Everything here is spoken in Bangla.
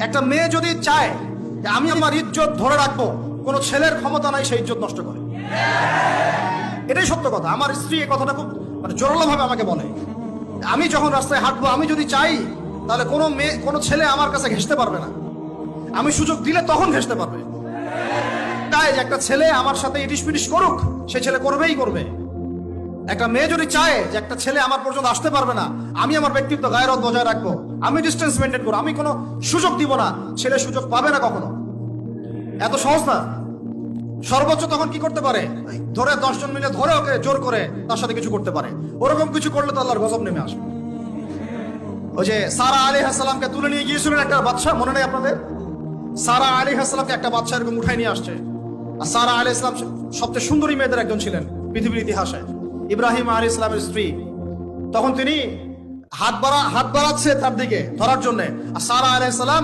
একটা মেয়ে যদি চায় যে আমি আমার ইজ্জত ধরে রাখবো, কোনো ছেলের ক্ষমতা নাই সেই ইজ্জত নষ্ট করে। এটাই সত্য কথা। আমার স্ত্রী এই কথাটা খুব জোরালো ভাবে আমাকে বলে, আমি যখন রাস্তায় হাঁটবো, আমি যদি চাই তাহলে কোনো ছেলে আমার কাছে ঘেঁষতে পারবে না। আমি সুযোগ দিলে তখন ঘেঁষতে পারবে। তাই যে একটা ছেলে আমার সাথে ইটিস পিটিস করুক, সে ছেলে করবেই করবে। একটা মেয়ে যদি চায় যে একটা ছেলে আমার পর্যন্ত আসতে পারবে না, আমি আমার ব্যক্তিত্ব গায়রত বজায় রাখবো, আমি ডিস্টেন্স মেনটেন করবো, আমি কোনো সুযোগ দিব না, ছেলে সুযোগ পাবে না কখনো। এত সহজ না। সর্বোচ্চ তখন কি করতে পারে, ধরে 10 জন মিলে ধরে ওকে জোর করে তার সাথে কিছু করতে পারে। ওরকম কিছু করলে তো আল্লাহর গজব নেমে আসবে। ওই যে সারা আলাইহিস সালামকে তুলে নিয়ে গিয়েছিলেন একটা বাদশা, মনে নেই আপনাদের? সারা আলাইহিস সালামকে একটা বাদশা এরকম উঠাই নিয়ে আসছে। আর সারা আলাইহিস সালাম সবচেয়ে সুন্দরী মেয়েদের একজন ছিলেন পৃথিবীর ইতিহাসে, ইব্রাহিম আলাইহিস সালামের স্ত্রী। তখন তিনি হাত বাড়াচ্ছে তার দিকে ধরার জন্য, আর সারা আলাইহিস সালাম